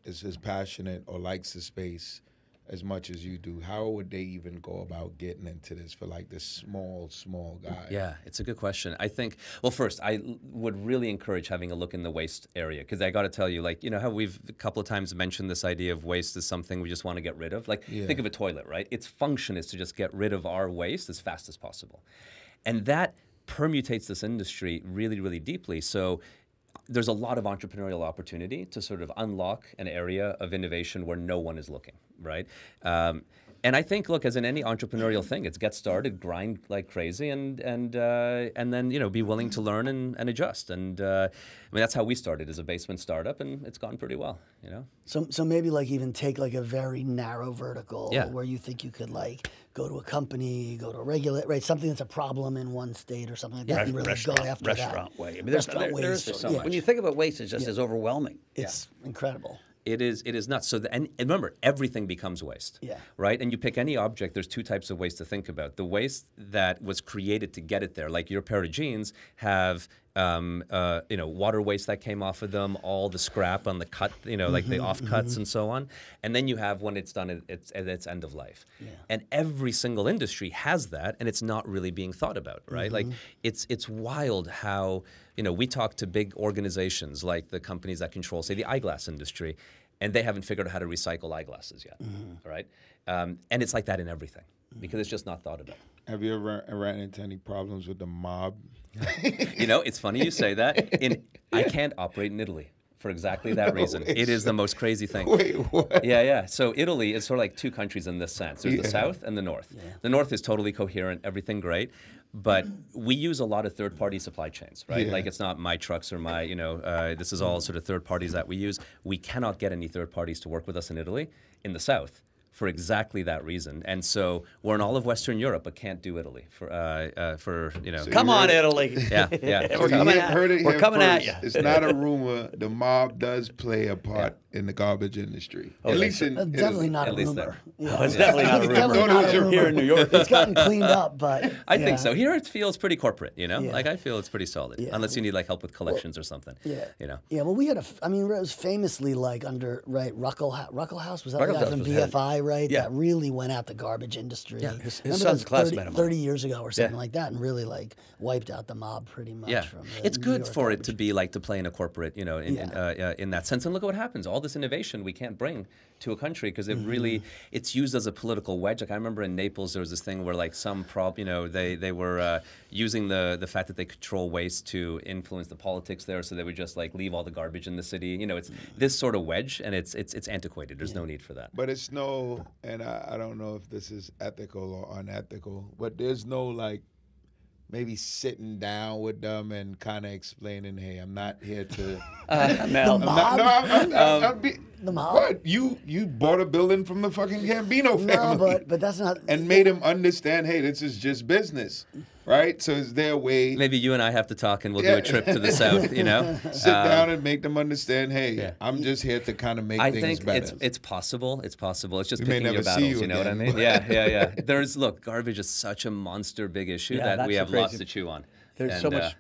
is passionate or likes the space as much as you do, how would they even go about getting into this for like this small guy? Yeah, it's a good question. I think, well, first, I would really encourage having a look in the waste area, because I got to tell you, like, you know how we've a couple of times mentioned this idea of waste as something we just want to get rid of? Like, think of a toilet, right? Its function is to just get rid of our waste as fast as possible. And that permutates this industry really, really deeply. So there's a lot of entrepreneurial opportunity to sort of unlock an area of innovation where no one is looking, right? And I think, look, as in any entrepreneurial thing, it's get started, grind like crazy, and then, you know, be willing to learn and adjust. And I mean, that's how we started, as a basement startup, and it's gone pretty well, you know. So maybe like even take like a very narrow vertical Yeah. where you think you could like go to a company, go to a regulate, right? Something that's a problem in one state or something like that, and really go after restaurant that. way. I mean, there's waste. so much. When you think about waste, it's just as overwhelming. It's incredible. It is nuts. So, and remember, everything becomes waste, Yeah. right? And you pick any object, there's two types of waste to think about. The waste that was created to get it there, like your pair of jeans have, you know, water waste that came off of them, all the scrap on the cut, you know, like the offcuts and so on. And then you have when it's done at its end of life. Yeah. And every single industry has that, and it's not really being thought about, right? Like, it's wild how, you know, we talk to big organizations like the companies that control, say, the eyeglass industry, and they haven't figured out how to recycle eyeglasses yet, right? And it's like that in everything, because it's just not thought about. Have you ever ran into any problems with the mob? You know, it's funny you say that. I can't operate in Italy for exactly that reason. It is the most crazy thing. Wait, what? Yeah. So Italy is sort of like two countries in this sense. There's the South and the North. Yeah. The North is totally coherent, everything great. But we use a lot of third-party supply chains, right? Yeah. Like, it's not my trucks or my, you know, this is all sort of third parties that we use. We cannot get any third parties to work with us in Italy, in the South, for exactly that reason. And so we're in all of Western Europe, but can't do Italy for you know. So Come on, Italy. Yeah. We're coming at, we're coming at you. It's not a rumor. The mob does play a part in the garbage industry. At least in Definitely not a At least rumor. there. No, it's definitely not a rumor. Definitely not a rumor. Here in New York. It's gotten cleaned up, but I think so. Here it feels pretty corporate, you know? Yeah. Like, I feel it's pretty solid, unless you need like help with collections or something, you know? Yeah, well, we had I mean, it was famously like under, right, Ruckle House, was that the guy Ruckelshaus from was BFI, right? Yeah. That really went at the garbage industry. Yeah, his Remember son's that classmate of mine. 30 years ago or something like that, and really like wiped out the mob pretty much. Yeah, From the it's New good York for it garbage. to be like to play in a corporate, you know, in that sense. And look at what happens. All this innovation we can't bring to a country because it really, it's used as a political wedge. Like, I remember in Naples there was this thing where like you know, they were using the fact that they control waste to influence the politics there, so they would just like leave all the garbage in the city. You know, it's this sort of wedge, and it's antiquated. There's no need for that. But it's no, and I don't know if this is ethical or unethical, but there's no like maybe sitting down with them and kind of explaining, hey, I'm not here to. Mel. The mob? What? You bought a building from the fucking Gambino family. No, but that's not. And made him understand, hey, this is just business, right? So it's their way. Maybe you and I have to talk, and we'll do a trip to the south. You know, Sit down and make them understand, hey, yeah. I'm just here to kind of make I things think better. it's possible. It's possible. It's just We may picking your never see battles. you You know what I again. mean? Yeah. Look, garbage is such a monster big issue Yeah, that that's we the have lots crazy- to chew on. There's And, so much.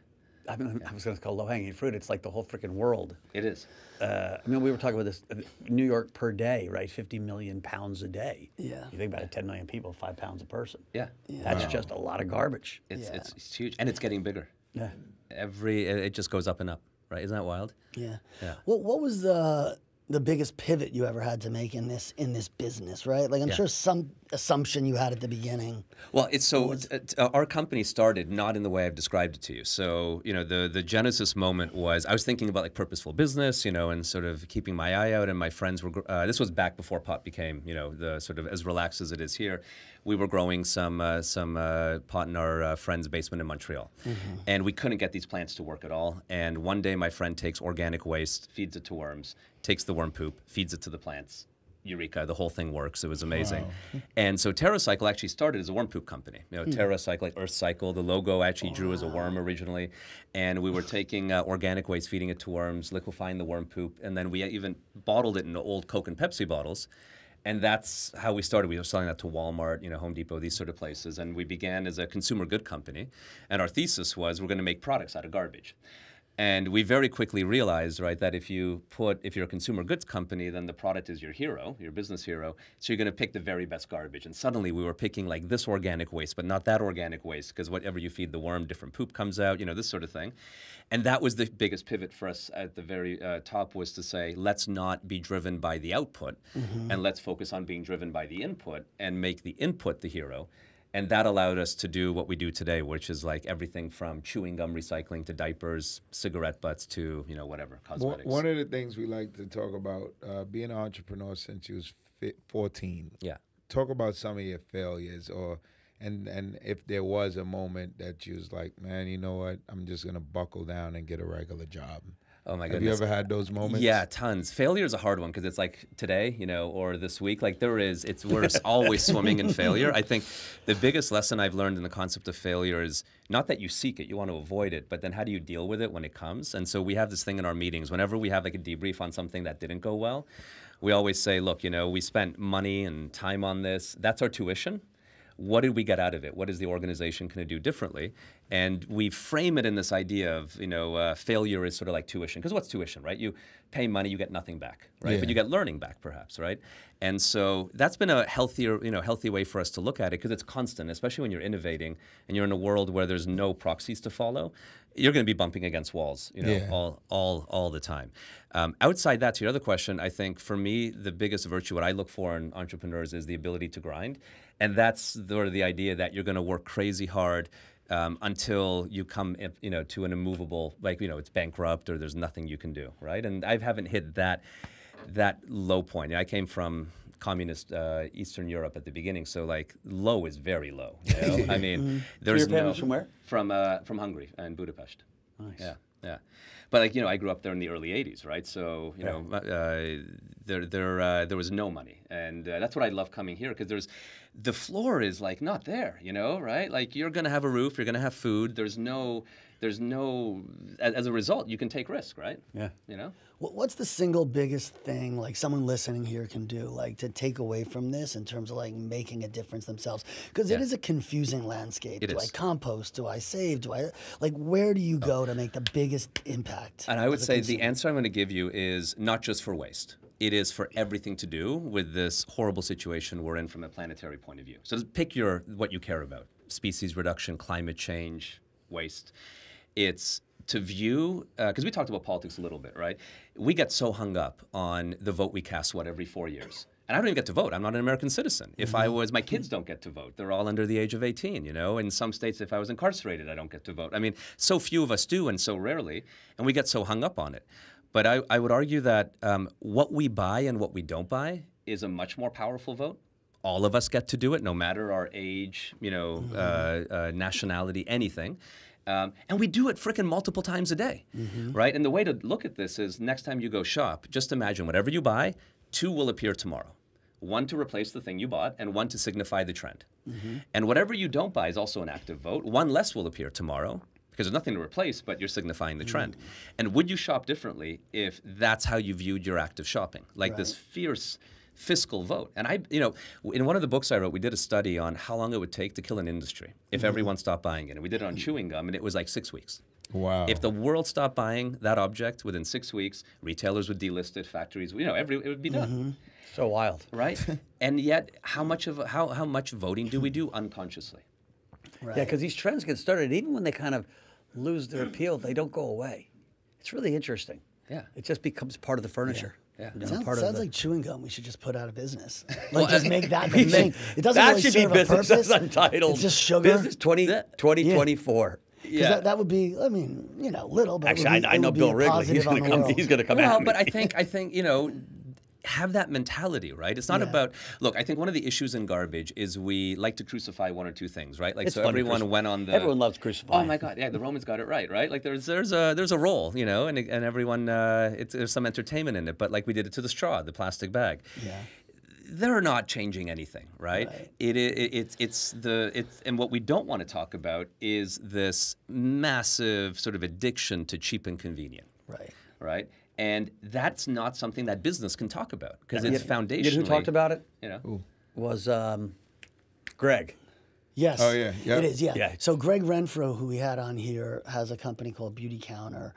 I mean, I was going to call low-hanging fruit. It's like the whole freaking world. It is. I mean, we were talking about this. New York per day, right? 50 million pounds a day. Yeah. You think about it, 10 million people, 5 pounds a person. Yeah. That's just a lot of garbage. It's huge, and it's getting bigger. Yeah. It just goes up and up, right? Isn't that wild? Yeah. Yeah. What was the biggest pivot you ever had to make in this business, right? Like, I'm sure some assumption you had at the beginning. Well, it's so our company started not in the way I've described it to you. So, you know, the genesis moment was I was thinking about like purposeful business, you know, and sort of keeping my eye out. And my friends were this was back before pot became, you know, the sort of as relaxed as it is here. We were growing some pot in our friend's basement in Montreal, and we couldn't get these plants to work at all. And one day, my friend takes organic waste, feeds it to worms, takes the worm poop, feeds it to the plants. Eureka, the whole thing works. It was amazing. Wow. And so TerraCycle actually started as a worm poop company. You know, TerraCycle, like Earth Cycle, the logo actually drew as a worm originally. And we were taking organic waste, feeding it to worms, liquefying the worm poop, and then we even bottled it in old Coke and Pepsi bottles. And that's how we started. We were selling that to Walmart, you know, Home Depot, these sort of places. And we began as a consumer good company. And our thesis was we're going to make products out of garbage. And we very quickly realized, right, that if you're a consumer goods company, then the product is your hero, your business hero. So you're going to pick the very best garbage. And suddenly we were picking like this organic waste, but not that organic waste, because whatever you feed the worm, different poop comes out, this sort of thing. And that was the biggest pivot for us at the very top, was to say, let's not be driven by the output, and let's focus on being driven by the input and make the input the hero. And that allowed us to do what we do today, which is like everything from chewing gum recycling to diapers, cigarette butts to, whatever, cosmetics. One of the things we like to talk about, being an entrepreneur since you was 14. Yeah. Talk about some of your failures, and if there was a moment that you was like, man, you know what, I'm just going to buckle down and get a regular job. Oh my Have goodness. you ever had those moments? Yeah, tons. Failure is a hard one because it's like today, or this week. Like we're always swimming in failure. I think the biggest lesson I've learned in the concept of failure is not that you seek it, you want to avoid it, but then how do you deal with it when it comes? And so we have this thing in our meetings. Whenever we have like a debrief on something that didn't go well, we always say, look, we spent money and time on this. That's our tuition. What did we get out of it? What is the organization going to do differently? And we frame it in this idea of, failure is sort of like tuition. Because what's tuition, right? You pay money, you get nothing back, right? Yeah. But you get learning back, perhaps, right? And so that's been a healthy way for us to look at it, because it's constant, especially when you're innovating and you're in a world where there's no proxies to follow. You're going to be bumping against walls, all the time. Outside that, to your other question, I think for me, the biggest virtue, what I look for in entrepreneurs, is the ability to grind. And that's sort of the idea that you're going to work crazy hard until you come, to an immovable, it's bankrupt or there's nothing you can do, right? And I haven't hit that low point. I came from communist Eastern Europe at the beginning, so like low is very low. I mean, there's your family's from where? From Hungary and Budapest. Nice. Yeah. But I grew up there in the early '80s, right? So there was no money, and that's what I love coming here, because the floor is like not there, right? Like you're gonna have a roof, you're gonna have food. There's no. As a result, you can take risk, right? Yeah. What's the single biggest thing like someone listening here can do, like to take away from this in terms of like making a difference themselves? Because it is a confusing landscape. Do I compost? Do I save? Where do you go to make the biggest impact? And I would say the answer I'm going to give you is not just for waste. It is for everything to do with this horrible situation we're in from a planetary point of view. So just pick what you care about: species reduction, climate change, waste. It's to view, because we talked about politics a little bit, right? We get so hung up on the vote we cast, every 4 years. And I don't even get to vote. I'm not an American citizen. If I was, my kids don't get to vote. They're all under the age of 18, In some states, if I was incarcerated, I don't get to vote. I mean, so few of us do, and so rarely, and we get so hung up on it. But I would argue that what we buy and what we don't buy is a much more powerful vote. All of us get to do it, no matter our age, nationality, anything. And we do it frickin' multiple times a day, right? And the way to look at this is next time you go shop, just imagine whatever you buy, 2 will appear tomorrow. 1 to replace the thing you bought, and 1 to signify the trend. And whatever you don't buy is also an active vote. 1 less will appear tomorrow, because there's nothing to replace, but you're signifying the trend. And would you shop differently if that's how you viewed your active shopping? Like this fierce fiscal vote. And in one of the books I wrote, we did a study on how long it would take to kill an industry if everyone stopped buying it. And we did it on chewing gum, and it was like 6 weeks. Wow. If the world stopped buying that object within 6 weeks, retailers would delist it, factories, it would be done. So wild. Right? And yet, how much voting do we do unconsciously? Right. Yeah, because these trends get started, even when they kind of lose their appeal, they don't go away. It's really interesting. Yeah. It just becomes part of the furniture. Yeah. Sounds like chewing gum. We should just put out of business. Just make that the thing. It doesn't That really should serve be a business purpose. untitled. It's just sugar. Business 2024. Because that would be, little, but Actually, I know Bill Wrigley. He's going to come. He's going to come Well, at me. but I think have that mentality, right? It's not about, look, I think one of the issues in garbage is we like to crucify 1 or 2 things, right? Like, It's so fun to everyone went on the... Everyone loves crucifying. Oh my God, yeah, the Romans got it right? Like there's a role, and everyone, there's some entertainment in it, but like we did it to the straw, the plastic bag. Yeah. They're not changing anything, right? And what we don't want to talk about is this massive sort of addiction to cheap and convenient. Right? And that's not something that business can talk about because it's foundationally. You know who talked about it? Ooh. Was Greg. Yes. Oh, yeah. Yep. It is, yeah. Yeah. So Greg Renfro, who we had on here, has a company called Beauty Counter.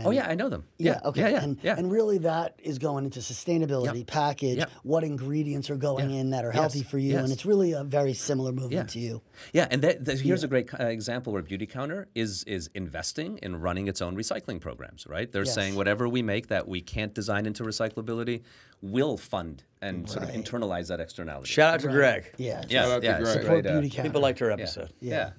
Oh yeah, I know them. Yeah, okay. Yeah, And really that is going into sustainability, package, what ingredients are going in that are healthy for you, and it's really a very similar movement to you. Yeah, and here's a great example where Beauty Counter is investing in running its own recycling programs, right? They're saying whatever we make that we can't design into recyclability, we'll fund and sort of internalize that externality. Shout out to Greg. Yeah. Shout out to Greg. Support Beauty Counter. People liked her episode. Yeah.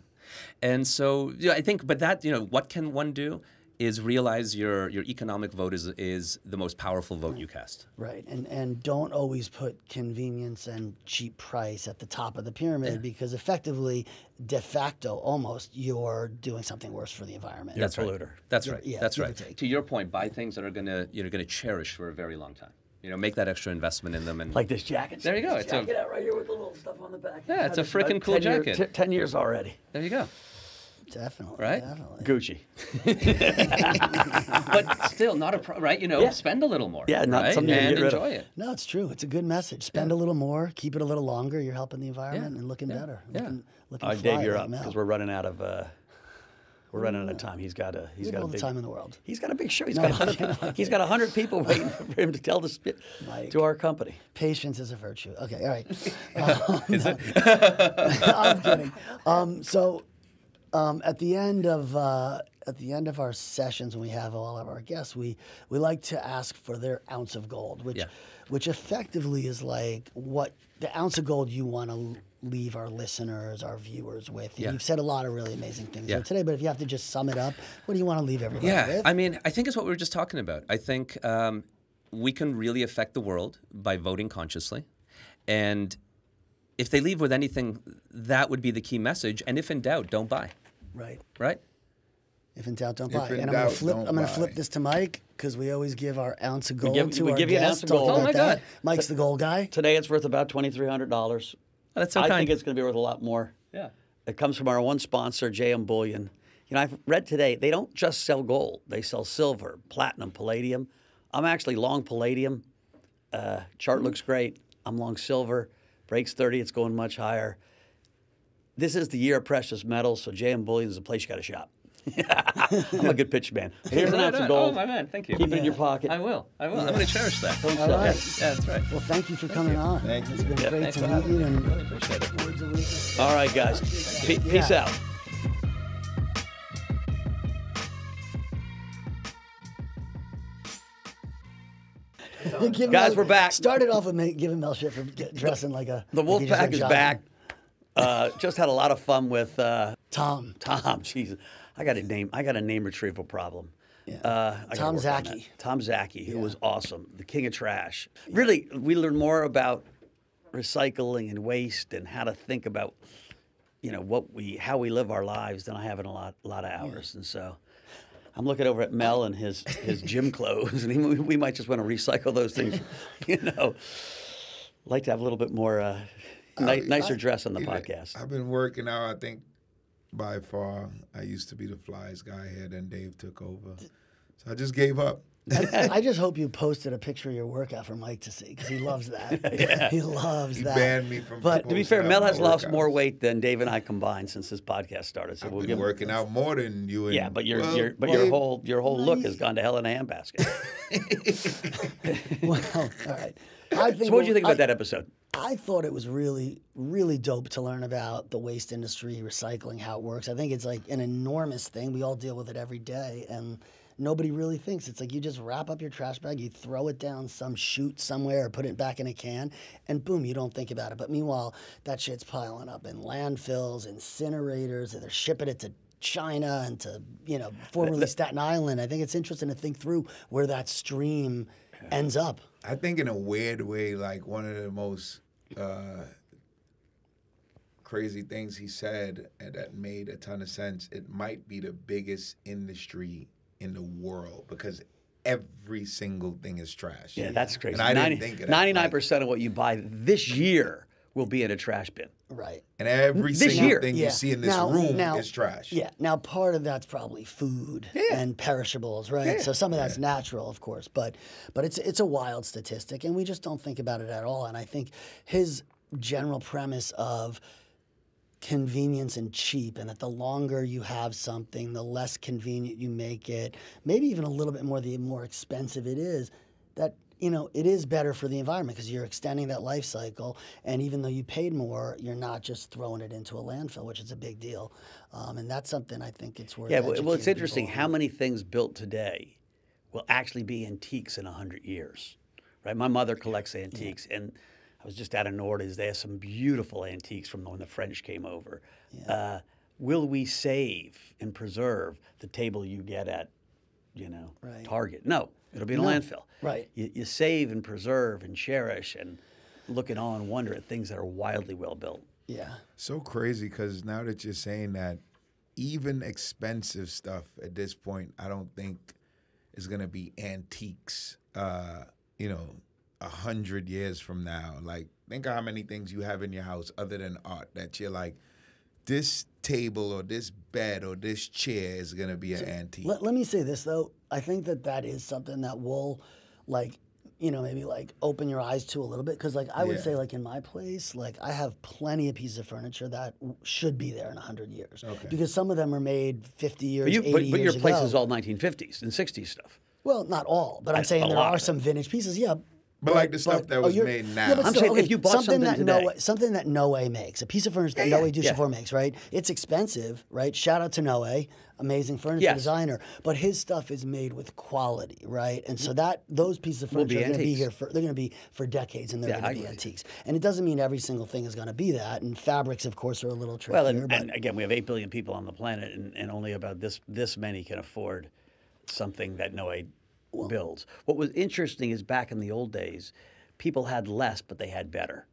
And so I think, but that, what can one do is realize your economic vote is the most powerful vote you cast. Right, and don't always put convenience and cheap price at the top of the pyramid because effectively, de facto, almost, you're doing something worse for the environment. That's right. polluter. That's right. Yeah, That's give or right. take. To your point, buy things that are gonna cherish for a very long time. Make that extra investment in them, and Like this jacket. There you go. This It's a- jacket out right here with the little stuff on the back. Yeah, it's a Had frickin' cool 10 jacket. 10 years already. there you go. Definitely. Right? Definitely. Gucci. But still, not a right. Spend a little more. Yeah, not right? something to and get rid of. enjoy it. No, it's true. It's a good message. Spend a little more, keep it a little longer. You're helping the environment and looking better. Yeah. Looking All right, fly Dave, you're like up Mel. because we're running out of time. He's got a We have got a all the big time in the world. He's got a big show. He's No, got 100 people waiting for him to tell Mike. to our company. Patience is a virtue. Okay, all right. Is it? I'm kidding. At the end of our sessions, when we have all of our guests, we like to ask for their ounce of gold, which effectively is like what the ounce of gold you want to leave our listeners, our viewers with. And you've said a lot of really amazing things here today, but if you have to just sum it up, what do you want to leave everybody with? I mean, I think it's what we were just talking about. I think we can really affect the world by voting consciously, and if they leave with anything, that would be the key message. And if in doubt, don't buy. Right. Right? If in doubt, don't If buy. in And doubt, I'm don't going to flip buy. this to Mike because we always give our ounce of gold to we our give you an guests. ounce of gold. Talk Oh about my that. God. Mike's the gold guy. Today it's worth about $2,300. Oh, that's so I kind. think it's going to be worth a lot more. Yeah. It comes from our one sponsor, JM Bullion. I've read today they don't just sell gold; they sell silver, platinum, palladium. I'm actually long palladium. Chart looks great. I'm long silver. Breaks 30. It's going much higher. This is the year of precious metals, so JM Bullion is a place you got to shop. I'm a good pitch man. Here's an ounce of gold. Oh, my man. Thank you. Keep it in your pocket. I will. I'm going to cherish that. Don't All sell right. it. Yeah, that's right. Well, thank you for coming on. Thank you. It's been great thanks to for meet having you. me. And Really appreciate it. words of wisdom. All right, guys. Peace out. Give Guys, Mel- we're back. Started off with giving Mel shit for dressing like a. The like he just Wolfpack went is jogging. back. Just had a lot of fun with Tom. Tom. Jesus, I got a name retrieval problem. Yeah. I gotta Tom work on Zaki. that. Tom Zaki, who was awesome, the king of trash. Really, we learned more about recycling and waste and how to think about, how we live our lives than I have in a lot of hours. And so, I'm looking over at Mel and his gym clothes, and we might just want to recycle those things. Like to have a little bit more nicer dress on the podcast. I've been working out, I think, by far. I used to be the flies guy here, then Dave took over. So I just gave up. I just hope you posted a picture of your workout for Mike to see because he loves that. He loves He that. banned me from To be fair, posting Mel out has my lost workouts. more weight than Dave and I combined since this podcast started. So I've we'll been give working out more than you and Yeah, but your Dave, whole look has gone to hell in a handbasket. Well, all right. I think So what did you think about that episode? I thought it was really, really dope to learn about the waste industry, recycling, how it works. I think it's like an enormous thing. We all deal with it every day, and nobody really thinks. It's like you just wrap up your trash bag, you throw it down some chute somewhere or put it back in a can, and boom, you don't think about it. But meanwhile, that shit's piling up in landfills, incinerators, and they're shipping it to China and to, formerly Staten Island. I think it's interesting to think through where that stream ends up. I think in a weird way, like one of the most crazy things he said and that made a ton of sense, it might be the biggest industry in the world because every single thing is trash. Yeah, that's crazy. And I didn't think of that. 99% of what you buy this year will be in a trash bin. Right. And every This single year. thing you see in this room is trash. Yeah. Now, part of that's probably food and perishables, right? So some of that's natural, of course, but it's a wild statistic, and we just don't think about it at all. And I think his general premise of convenience and cheap, and that the longer you have something, the less convenient you make it, maybe even a little bit more, the more expensive it is, that, you know, it is better for the environment because you're extending that life cycle, and even though you paid more, you're not just throwing it into a landfill, which is a big deal. And that's something I think it's worth. Yeah, well, it's educating interesting people how on. many things built today will actually be antiques in 100 years, right? My mother collects antiques, and I was just at a Nordis. They have some beautiful antiques from when the French came over. Will we save and preserve the table you get at, you know, Right. Target? No, it'll be in a No, landfill. right. You save and preserve and cherish and look in awe and wonder at things that are wildly well built. Yeah. So crazy because now that you're saying that, even expensive stuff at this point, I don't think is going to be antiques, you know, 100 years from now. Like, think of how many things you have in your house other than art that you're like, this table or this bed or this chair is going to be an antique. Let me say this, though. I think that that is something that will, like, you know, maybe like open your eyes to a little bit. Because, like, I would Yeah. say, like, in my place, like, I have plenty of pieces of furniture that should be there in 100 years. Okay. Because some of them are made 50 years, But, 80 but years your place ago. is all 1950s and 60s stuff. Well, not all, but I'm That's saying a there lot are of some vintage pieces, yeah. But like the stuff that was you're- made now. Yeah, but I'm still, saying if okay, you bought something that today. Something that Noe makes, a piece of furniture that Yeah, Noe yeah, Duchefort yeah. makes, right? It's expensive, right? Shout out to Noe, amazing furniture Yes. designer. But his stuff is made with quality, right? And so that those pieces of Will be furniture are going to be antiques. here for they're going to be for decades, and they're Yeah, going I to be agree. antiques. And it doesn't mean every single thing is going to be that. And fabrics, of course, are a little trickier. Well, and but again, we have 8 billion people on the planet, and only about this many can afford something that Noe builds. What was interesting is back in the old days, people had less, but they had better.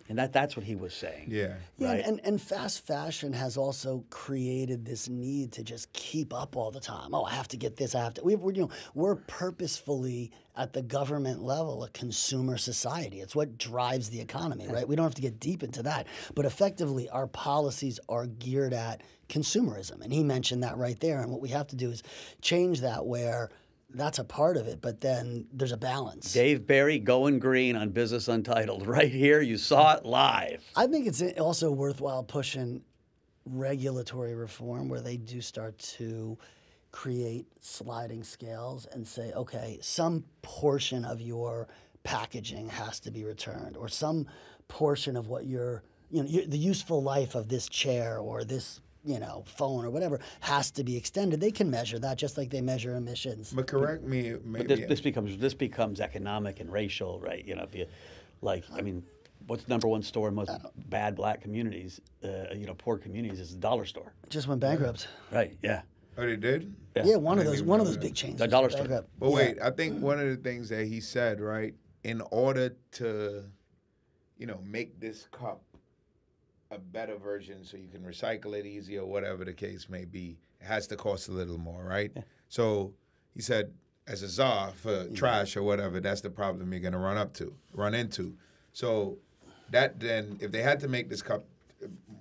And that's what he was saying. Yeah. Yeah, Right. and fast fashion has also created this need to just keep up all the time. Oh, I have to get this. I have to. We're purposefully at the government level a consumer society. It's what drives the economy, right? We don't have to get deep into that, but effectively, our policies are geared at consumerism, and he mentioned that right there. And what we have to do is change that where. That's a part of it, but then there's a balance. Dave Barry going green on Business Untitled. Right here, you saw it live. I think it's also worthwhile pushing regulatory reform where they do start to create sliding scales and say, okay, some portion of your packaging has to be returned, or some portion of what the useful life of this chair or this phone or whatever has to be extended. They can measure that just like they measure emissions. But correct me, But maybe. this becomes economic and racial, right? You know, if you what's the number one store in most bad black communities, poor communities, is the dollar store. Just went bankrupt. Right? Yeah. Oh, they did? Yeah, one of I those didn't one of know those that. big chains. The just dollar went store. bankrupt. But Yeah. wait, I think one of the things that he said, right, in order to, make this cup a better version so you can recycle it easy or whatever the case may be, it has to cost a little more, right? Yeah. So he said, as a czar for trash or whatever, that's the problem you're going to run into. So that then, if they had to make this cup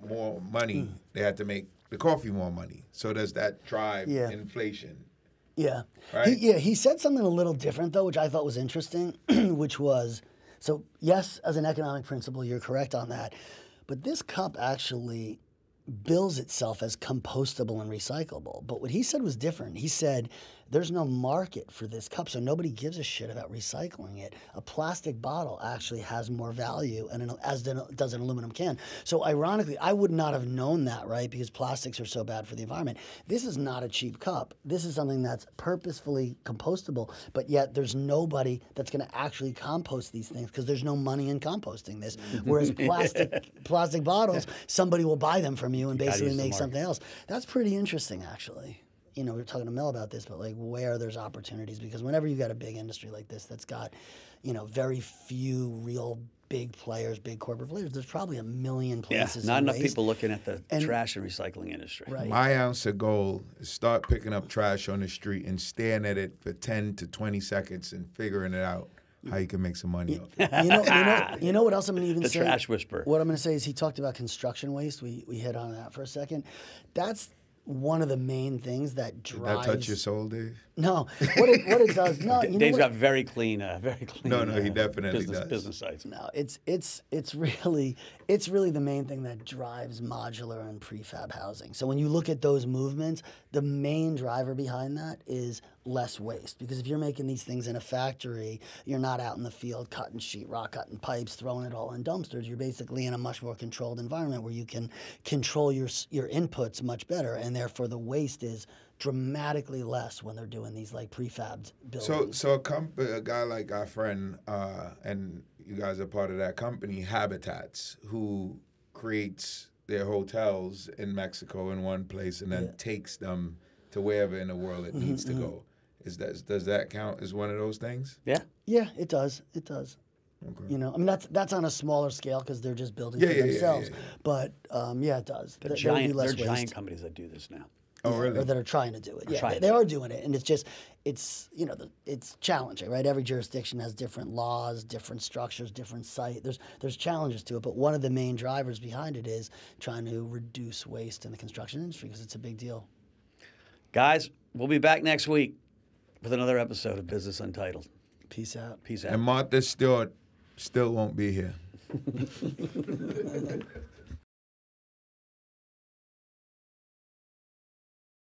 more money, they had to make the coffee more money. So does that drive inflation? Yeah. Right? He said something a little different, though, which I thought was interesting, which was, so yes, as an economic principle, you're correct on that. But this cup actually bills itself as compostable and recyclable. But what he said was different. He said there's no market for this cup, so nobody gives a shit about recycling it. A plastic bottle actually has more value, as does an aluminum can. So ironically, I would not have known that, right? Because plastics are so bad for the environment. This is not a cheap cup. This is something that's purposefully compostable, but yet there's nobody that's going to actually compost these things because there's no money in composting this. Whereas plastic bottles, somebody will buy them from you and basically use the make market. something else. That's pretty interesting, actually. We were talking to Mel about this, but like where there's opportunities, because whenever you've got a big industry like this that's got, very few real big players, big corporate players, there's probably a million Yeah. places. Not to enough waste. people looking at the trash and recycling industry. Right. My ounce of goal is start picking up trash on the street and staring at it for 10 to 20 seconds and figuring it out how you can make some money off it. You know what else I'm going to even The say? trash whisperer. What I'm going to say is he talked about construction waste. We hit on that for a second. That's one of the main things that Did drives. that touch your soul, Dave? No, what it does. No, you know Dave's what? got very clean. No, he definitely does. business sites. No, it's it's really the main thing that drives modular and prefab housing. So when you look at those movements, the main driver behind that is less waste. Because if you're making these things in a factory, you're not out in the field cutting sheetrock, cutting pipes, throwing it all in dumpsters. You're basically in a much more controlled environment where you can control your inputs much better, and therefore the waste is dramatically less when they're doing these like prefabbed buildings. So a guy like our friend, and you guys are part of that company, Habitats, who creates their hotels in Mexico in one place and then takes them to wherever in the world it needs to go. Does that count as one of those things? Yeah. Yeah, it does. It does. Okay. You know, I mean that's on a smaller scale because they're just building for themselves. Yeah. But yeah, it does. They're giant companies that do this now. Oh, really? Or that are trying to do it. Yeah, they are doing it, and it's you know, it's challenging, right? Every jurisdiction has different laws, different structures, different site. There's challenges to it, but one of the main drivers behind it is trying to reduce waste in the construction industry because it's a big deal. Guys, we'll be back next week with another episode of Business Untitled. Peace out. Peace out. And Martha Stewart still won't be here.